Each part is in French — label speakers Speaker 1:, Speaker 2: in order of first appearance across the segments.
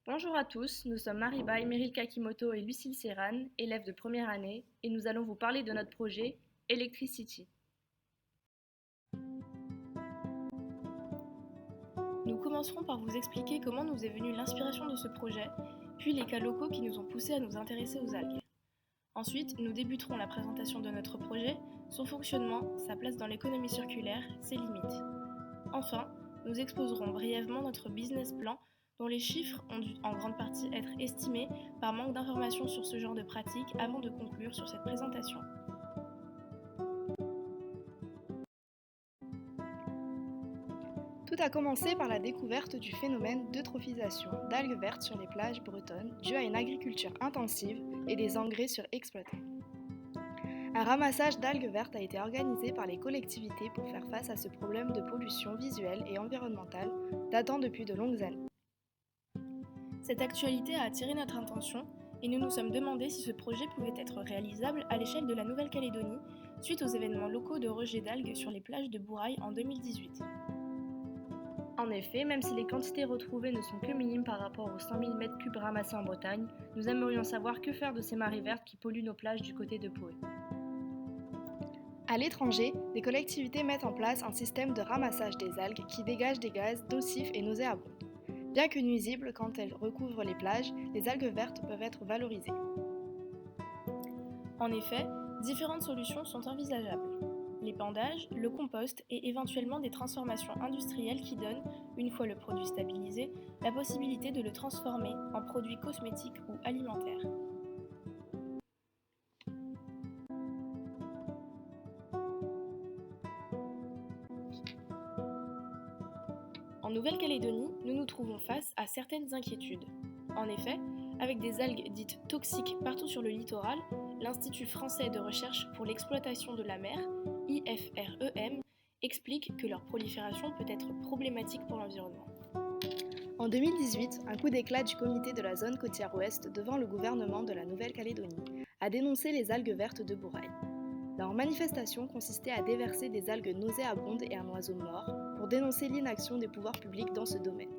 Speaker 1: Bonjour à tous, nous sommes Maribaï, Meryl Kakimoto et Lucille Serran, élèves de première année, et nous allons vous parler de notre projet Electricity. Nous commencerons par vous expliquer comment nous est venue l'inspiration de ce projet, puis les cas locaux qui nous ont poussés à nous intéresser aux algues. Ensuite, nous débuterons la présentation de notre projet, son fonctionnement, sa place dans l'économie circulaire, ses limites. Enfin, nous exposerons brièvement notre business plan dont les chiffres ont dû en grande partie être estimés par manque d'informations sur ce genre de pratique avant de conclure sur cette présentation.
Speaker 2: Tout a commencé par la découverte du phénomène d'eutrophisation d'algues vertes sur les plages bretonnes dû à une agriculture intensive et des engrais surexploités. Un ramassage d'algues vertes a été organisé par les collectivités pour faire face à ce problème de pollution visuelle et environnementale datant depuis de longues années.
Speaker 1: Cette actualité a attiré notre attention et nous nous sommes demandé si ce projet pouvait être réalisable à l'échelle de la Nouvelle-Calédonie suite aux événements locaux de rejet d'algues sur les plages de Bourail en 2018. En effet, même si les quantités retrouvées ne sont que minimes par rapport aux 100 000 m3 ramassés en Bretagne, nous aimerions savoir que faire de ces marées vertes qui polluent nos plages du côté de Poé.
Speaker 2: À l'étranger, des collectivités mettent en place un système de ramassage des algues qui dégage des gaz nocifs et nauséabonds. Bien que nuisibles quand elles recouvrent les plages, les algues vertes peuvent être valorisées.
Speaker 1: En effet, différentes solutions sont envisageables. L'épandage, le compost et éventuellement des transformations industrielles qui donnent, une fois le produit stabilisé, la possibilité de le transformer en produit cosmétique ou alimentaire. En Nouvelle-Calédonie, nous nous trouvons face à certaines inquiétudes. En effet, avec des algues dites toxiques partout sur le littoral, l'Institut français de recherche pour l'exploitation de la mer, IFREM, explique que leur prolifération peut être problématique pour l'environnement.
Speaker 2: En 2018, un coup d'éclat du comité de la zone côtière ouest devant le gouvernement de la Nouvelle-Calédonie a dénoncé les algues vertes de Bourail. Leur manifestation consistait à déverser des algues nauséabondes et un oiseau mort pour dénoncer l'inaction des pouvoirs publics dans ce domaine.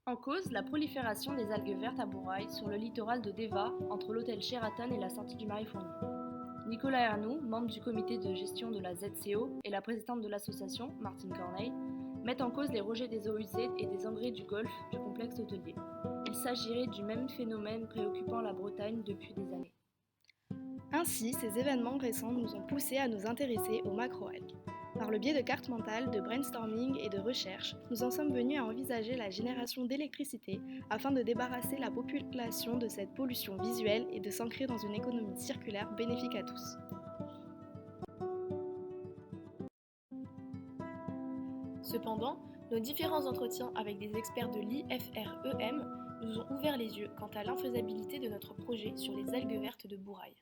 Speaker 1: En cause, la prolifération des algues vertes à Bourail sur le littoral de Deva, entre l'hôtel Sheraton et la sortie du Marais Fournier. Nicolas Ernoux, membre du comité de gestion de la ZCO et la présidente de l'association, Martine Corneille, mettent en cause les rejets des eaux usées et des engrais du golfe du complexe hôtelier. Il s'agirait du même phénomène préoccupant la Bretagne depuis des années.
Speaker 2: Ainsi, ces événements récents nous ont poussés à nous intéresser aux macroalgues. Par le biais de cartes mentales, de brainstorming et de recherche, nous en sommes venus à envisager la génération d'électricité afin de débarrasser la population de cette pollution visuelle et de s'ancrer dans une économie circulaire bénéfique à tous.
Speaker 1: Cependant, nos différents entretiens avec des experts de l'IFREM nous ont ouvert les yeux quant à l'infaisabilité de notre projet sur les algues vertes de Bourail.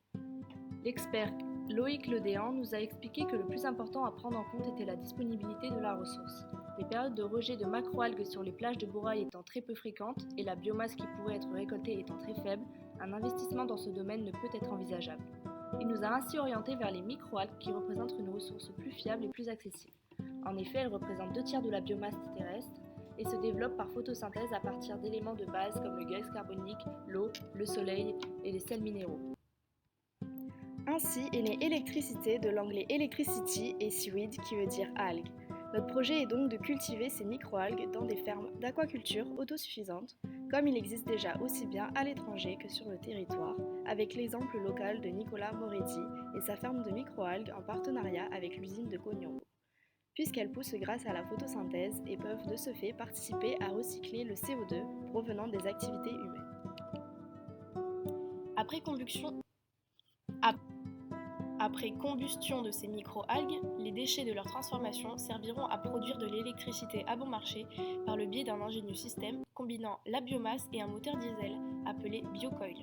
Speaker 1: L'expert Loïc Ledéan nous a expliqué que le plus important à prendre en compte était la disponibilité de la ressource. Les périodes de rejet de macroalgues sur les plages de Bourail étant très peu fréquentes et la biomasse qui pourrait être récoltée étant très faible, un investissement dans ce domaine ne peut être envisageable. Il nous a ainsi orientés vers les microalgues qui représentent une ressource plus fiable et plus accessible. En effet, elles représentent 2/3 de la biomasse terrestre et se développent par photosynthèse à partir d'éléments de base comme le gaz carbonique, l'eau, le soleil et les sels minéraux.
Speaker 2: Ainsi est née Electricity de l'anglais electricity et seaweed qui veut dire algue. Notre projet est donc de cultiver ces microalgues dans des fermes d'aquaculture autosuffisantes, comme il existe déjà aussi bien à l'étranger que sur le territoire, avec l'exemple local de Nicolas Moretti et sa ferme de microalgues en partenariat avec l'usine de Cognongo, puisqu'elles poussent grâce à la photosynthèse et peuvent de ce fait participer à recycler le CO2 provenant des activités humaines.
Speaker 1: Après combustion de ces micro-algues, les déchets de leur transformation serviront à produire de l'électricité à bon marché par le biais d'un ingénieux système combinant la biomasse et un moteur diesel appelé BioCoil.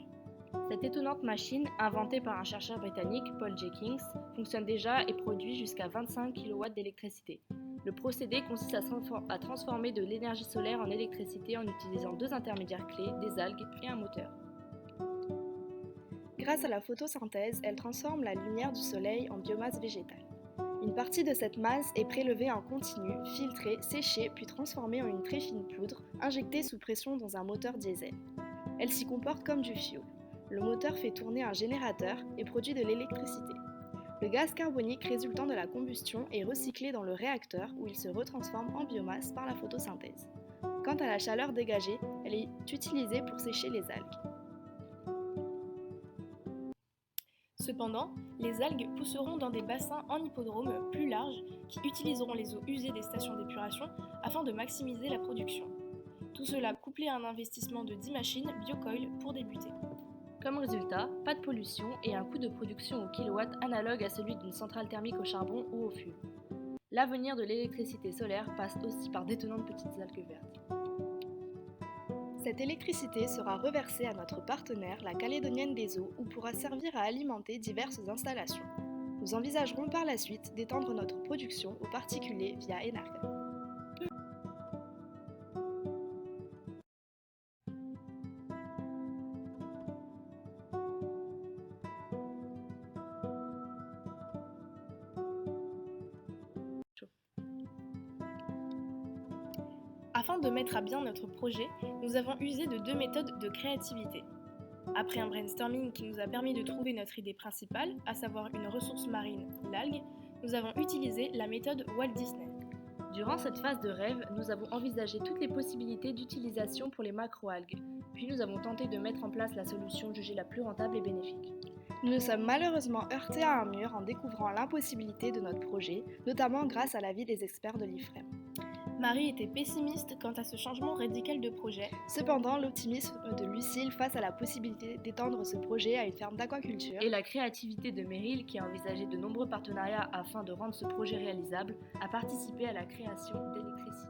Speaker 1: Cette étonnante machine, inventée par un chercheur britannique, Paul Jenkins, fonctionne déjà et produit jusqu'à 25 kW d'électricité. Le procédé consiste à transformer de l'énergie solaire en électricité en utilisant 2 intermédiaires clés, des algues et un moteur.
Speaker 2: Grâce à la photosynthèse, elle transforme la lumière du soleil en biomasse végétale. Une partie de cette masse est prélevée en continu, filtrée, séchée, puis transformée en une très fine poudre, injectée sous pression dans un moteur diesel. Elle s'y comporte comme du fioul. Le moteur fait tourner un générateur et produit de l'électricité. Le gaz carbonique résultant de la combustion est recyclé dans le réacteur où il se retransforme en biomasse par la photosynthèse. Quant à la chaleur dégagée, elle est utilisée pour sécher les algues.
Speaker 1: Cependant, les algues pousseront dans des bassins en hippodrome plus larges qui utiliseront les eaux usées des stations d'épuration afin de maximiser la production. Tout cela couplé à un investissement de 10 machines Biocoil pour débuter.
Speaker 3: Comme résultat, pas de pollution et un coût de production au kilowatt analogue à celui d'une centrale thermique au charbon ou au fioul. L'avenir de l'électricité solaire passe aussi par d'étonnantes petites algues vertes.
Speaker 2: Cette électricité sera reversée à notre partenaire, la Calédonienne des Eaux, où pourra servir à alimenter diverses installations. Nous envisagerons par la suite d'étendre notre production aux particuliers via Enarca.
Speaker 1: Afin de mettre à bien notre projet, nous avons usé de 2 méthodes de créativité. Après un brainstorming qui nous a permis de trouver notre idée principale, à savoir une ressource marine, l'algue, nous avons utilisé la méthode Walt Disney.
Speaker 3: Durant cette phase de rêve, nous avons envisagé toutes les possibilités d'utilisation pour les macroalgues, puis nous avons tenté de mettre en place la solution jugée la plus rentable et bénéfique.
Speaker 2: Nous nous sommes malheureusement heurtés à un mur en découvrant l'impossibilité de notre projet, notamment grâce à l'avis des experts de l'IFREM.
Speaker 1: Marie était pessimiste quant à ce changement radical de projet.
Speaker 2: Cependant, l'optimisme de Lucille face à la possibilité d'étendre ce projet à une ferme d'aquaculture
Speaker 3: et la créativité de Meryl, qui a envisagé de nombreux partenariats afin de rendre ce projet réalisable, a participé à la création d'Electricity.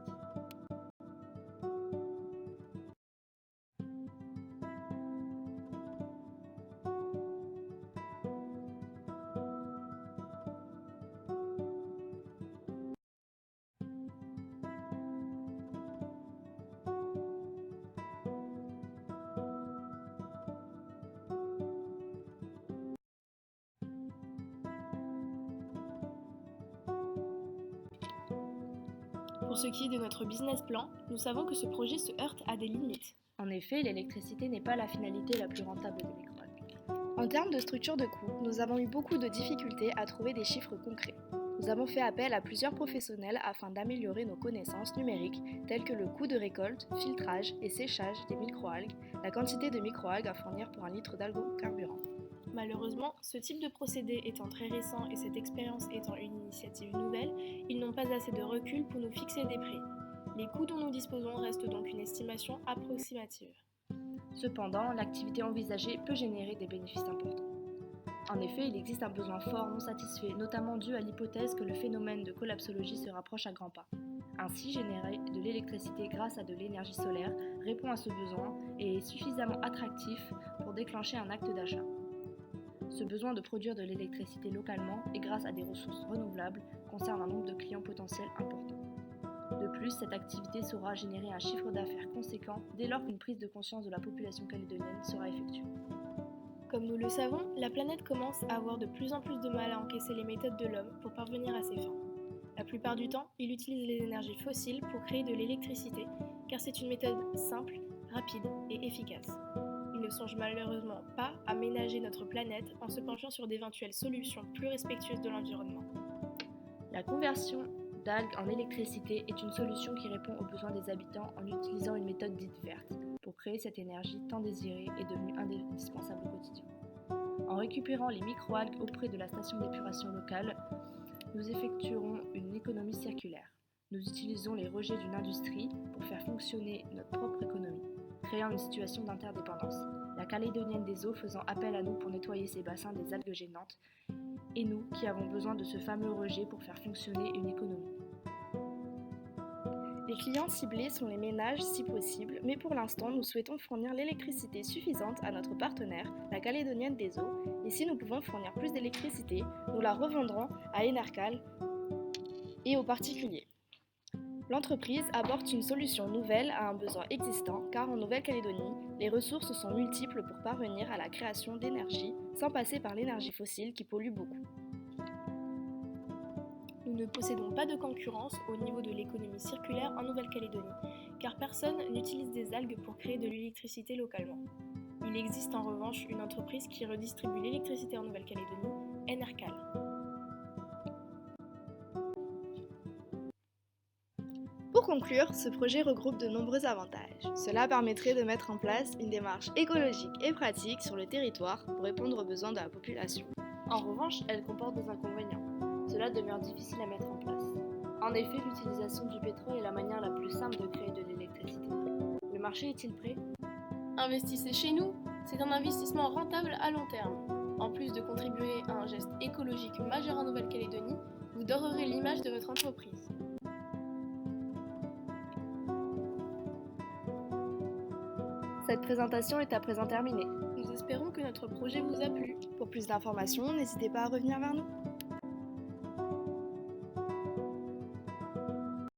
Speaker 1: Pour ce qui est de notre business plan, nous savons que ce projet se heurte à des limites.
Speaker 3: En effet, l'électricité n'est pas la finalité la plus rentable des microalgues.
Speaker 2: En termes de structure de coûts, nous avons eu beaucoup de difficultés à trouver des chiffres concrets. Nous avons fait appel à plusieurs professionnels afin d'améliorer nos connaissances numériques telles que le coût de récolte, filtrage et séchage des microalgues, la quantité de microalgues à fournir pour un litre d'algocarburant.
Speaker 1: Malheureusement, ce type de procédé étant très récent et cette expérience étant une initiative nouvelle, ils n'ont pas assez de recul pour nous fixer des prix. Les coûts dont nous disposons restent donc une estimation approximative.
Speaker 3: Cependant, l'activité envisagée peut générer des bénéfices importants. En effet, il existe un besoin fort non satisfait, notamment dû à l'hypothèse que le phénomène de collapsologie se rapproche à grands pas. Ainsi, générer de l'électricité grâce à de l'énergie solaire répond à ce besoin et est suffisamment attractif pour déclencher un acte d'achat. Ce besoin de produire de l'électricité localement et grâce à des ressources renouvelables concerne un nombre de clients potentiels important. De plus, cette activité saura générer un chiffre d'affaires conséquent dès lors qu'une prise de conscience de la population calédonienne sera effectuée.
Speaker 1: Comme nous le savons, la planète commence à avoir de plus en plus de mal à encaisser les méthodes de l'homme pour parvenir à ses fins. La plupart du temps, il utilise les énergies fossiles pour créer de l'électricité, car c'est une méthode simple, rapide et efficace. Il ne songe malheureusement pas à ménager notre planète en se penchant sur d'éventuelles solutions plus respectueuses de l'environnement.
Speaker 3: La conversion d'algues en électricité est une solution qui répond aux besoins des habitants en utilisant une méthode dite verte pour créer cette énergie tant désirée et devenue indispensable au quotidien. En récupérant les microalgues auprès de la station d'épuration locale, nous effectuerons une économie circulaire. Nous utilisons les rejets d'une industrie pour faire fonctionner notre propre économie, créant une situation d'interdépendance. La Calédonienne des Eaux faisant appel à nous pour nettoyer ses bassins des algues gênantes, et nous qui avons besoin de ce fameux rejet pour faire fonctionner une économie.
Speaker 2: Les clients ciblés sont les ménages si possible, mais pour l'instant nous souhaitons fournir l'électricité suffisante à notre partenaire, la Calédonienne des Eaux, et si nous pouvons fournir plus d'électricité, nous la revendrons à Enercal et aux particuliers. L'entreprise apporte une solution nouvelle à un besoin existant car en Nouvelle-Calédonie, les ressources sont multiples pour parvenir à la création d'énergie sans passer par l'énergie fossile qui pollue beaucoup.
Speaker 1: Nous ne possédons pas de concurrence au niveau de l'économie circulaire en Nouvelle-Calédonie, car personne n'utilise des algues pour créer de l'électricité localement. Il existe en revanche une entreprise qui redistribue l'électricité en Nouvelle-Calédonie, Enercal.
Speaker 2: Pour conclure, ce projet regroupe de nombreux avantages. Cela permettrait de mettre en place une démarche écologique et pratique sur le territoire pour répondre aux besoins de la population.
Speaker 3: En revanche, elle comporte des inconvénients. Cela demeure difficile à mettre en place. En effet, l'utilisation du pétrole est la manière la plus simple de créer de l'électricité. Le marché est-il prêt ?
Speaker 1: Investissez chez nous, c'est un investissement rentable à long terme. En plus de contribuer à un geste écologique majeur en Nouvelle-Calédonie, vous dorerez l'image de votre entreprise.
Speaker 3: Cette présentation est à présent terminée.
Speaker 1: Nous espérons que notre projet vous a plu.
Speaker 2: Pour plus d'informations, n'hésitez pas à revenir vers nous.